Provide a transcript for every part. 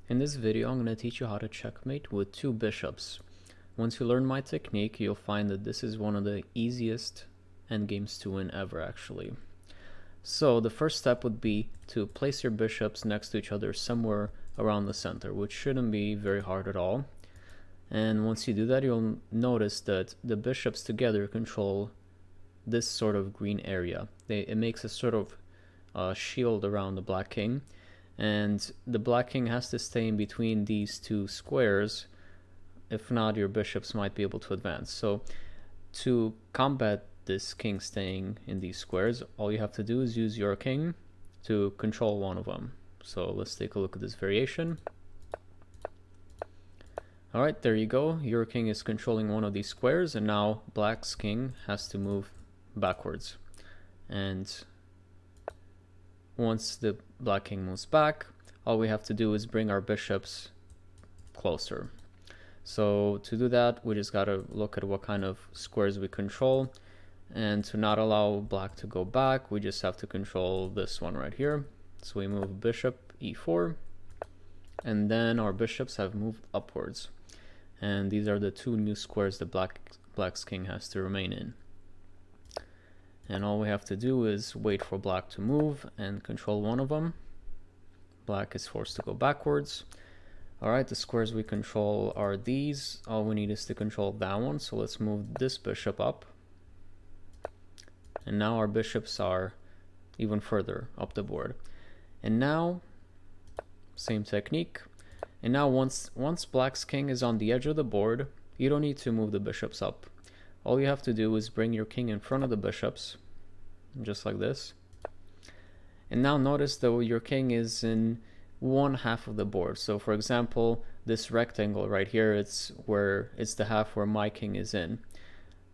In this video, I'm going to teach you how to checkmate with two bishops. Once you learn my technique, you'll find that this is one of the easiest endgames to win ever, actually. So the first step would be to place your bishops next to each other somewhere around the center, which shouldn't be very hard at all. And once you do that, you'll notice that the bishops together control this sort of green area. It makes a sort of shield around the black king, and the black king has to stay in between these two squares. If not, your bishops might be able to advance. So to combat this king staying in these squares, all you have to do is use your king to control one of them. So let's take a look at this variation. Alright, there you go. Your king is controlling one of these squares, and now black's king has to move backwards. And once the black king moves back, all we have to do is bring our bishops closer. So to do that, we just gotta look at what kind of squares we control. And to not allow black to go back, we just have to control this one right here. So we move bishop e4, and then our bishops have moved upwards. And these are the two new squares that black's king has to remain in. And all we have to do is wait for black to move and control one of them. Black is forced to go backwards. Alright, the squares we control are these. All we need is to control that one. So let's move this bishop up. And now our bishops are even further up the board. And now, same technique. And now once black's king is on the edge of the board, you don't need to move the bishops up. All you have to do is bring your king in front of the bishops, just like this. And now notice that your king is in one half of the board. So for example, this rectangle right here, it's the half where my king is in.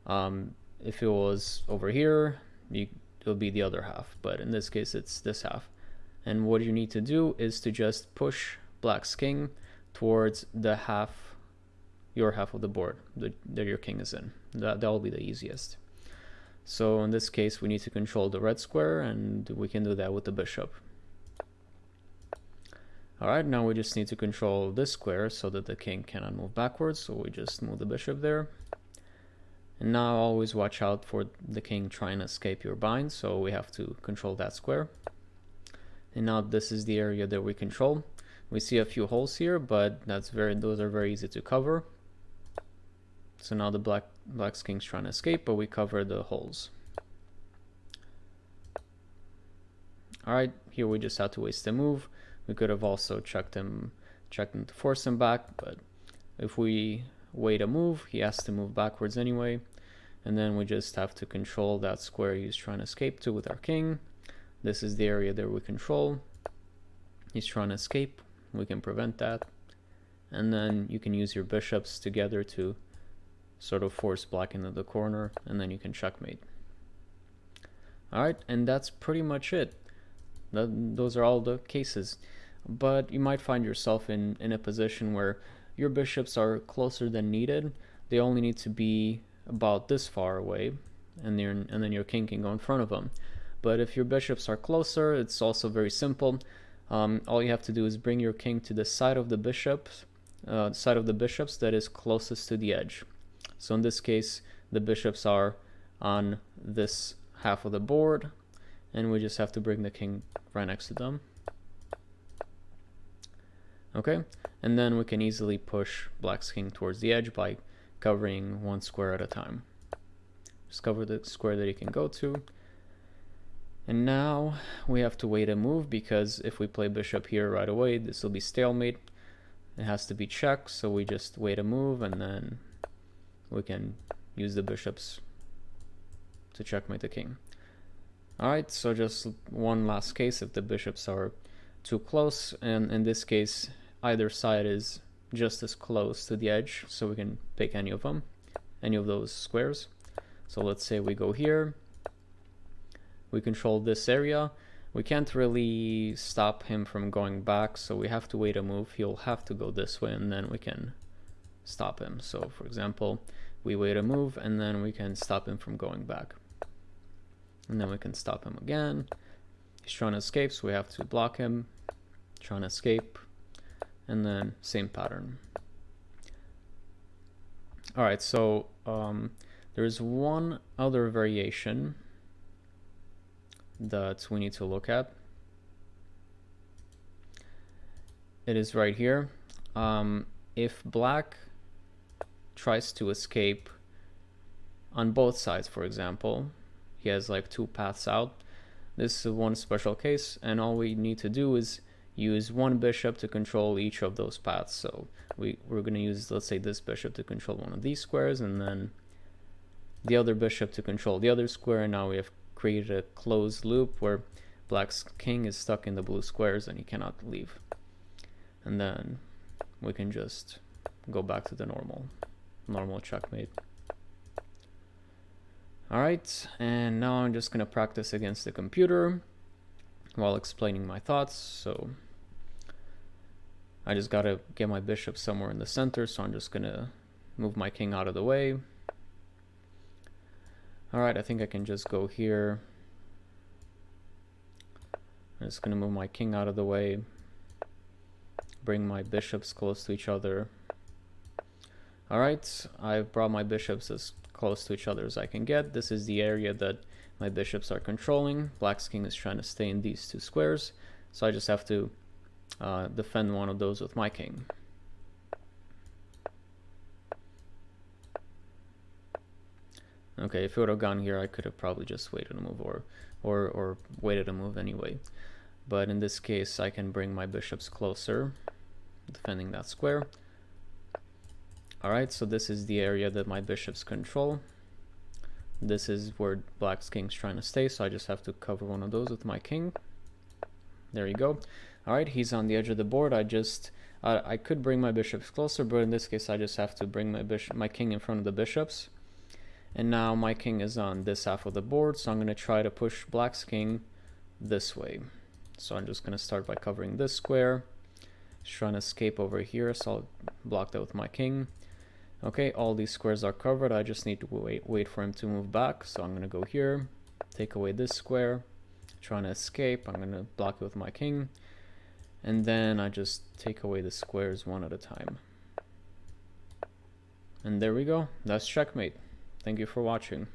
If it was over here, it'll be the other half, but in this case it's this half. And what you need to do is to just push black's king towards the your half of the board that your king is in. That will be the easiest. So in this case, we need to control the red square, and we can do that with the bishop. Alright, now we just need to control this square so that the king cannot move backwards, so we just move the bishop there. And now always watch out for the king trying to escape your bind, so we have to control that square. And now this is the area that we control. We see a few holes here, but those are very easy to cover. So now the black's king's trying to escape, but we cover the holes. Alright, here we just had to waste a move. We could have also checked him to force him back, but if we wait a move, he has to move backwards anyway. And then we just have to control that square he's trying to escape to with our king. This is the area that we control. He's trying to escape. We can prevent that. And then you can use your bishops together to sort of force black into the corner, and then you can checkmate. Alright, and that's pretty much it. Those are all the cases. But you might find yourself in a position where your bishops are closer than needed. They only need to be about this far away, and then your king can go in front of them. But if your bishops are closer, it's also very simple. All you have to do is bring your king to the side of the bishops that is closest to the edge. So in this case, the bishops are on this half of the board, and we just have to bring the king right next to them. Okay, and then we can easily push black's king towards the edge by covering one square at a time. Just cover the square that he can go to. And now we have to wait a move, because if we play bishop here right away, this will be stalemate. It has to be checked, so we just wait a move, and then we can use the bishops to checkmate the king. Alright, so just one last case if the bishops are too close, and in this case either side is just as close to the edge, so we can pick any of them, any of those squares. So let's say we go here, we control this area. We can't really stop him from going back, so we have to wait a move. He'll have to go this way, and then we can stop him. So for example, we wait a move, and then we can stop him from going back. And then we can stop him again. He's trying to escape, so we have to block him. Trying to escape. and then same pattern. All right, so there's one other variation that we need to look at. It is right here. If black tries to escape on both sides, for example, he has like two paths out. This is one special case, and all we need to do is use one bishop to control each of those paths. So we're going to use, let's say, this bishop to control one of these squares, and then the other bishop to control the other square, and now we have created a closed loop where black's king is stuck in the blue squares and he cannot leave. And then we can just go back to the normal checkmate. Alright, and now I'm just going to practice against the computer while explaining my thoughts. So I just got to get my bishop somewhere in the center, so I'm just going to move my king out of the way. Alright, I think I can just go here. I'm just going to move my king out of the way, bring my bishops close to each other. Alright, I've brought my bishops as close to each other as I can get. This is the area that my bishops are controlling. Black's king is trying to stay in these two squares, so I just have to defend one of those with my king. Okay, if it would have gone here, I could have probably just waited a move, or waited a move anyway. But in this case, I can bring my bishops closer, defending that square. Alright, so this is the area that my bishops control. This is where black's king's trying to stay, so I just have to cover one of those with my king. There you go. Alright, he's on the edge of the board. I could bring my bishops closer, but in this case I just have to bring my king in front of the bishops. And now my king is on this half of the board, so I'm going to try to push black's king this way. So I'm just going to start by covering this square. He's trying to escape over here, so I'll block that with my king. Okay, all these squares are covered. I just need to wait for him to move back. So I'm going to go here, take away this square, trying to escape. I'm going to block it with my king. And then I just take away the squares one at a time. And there we go. That's checkmate. Thank you for watching.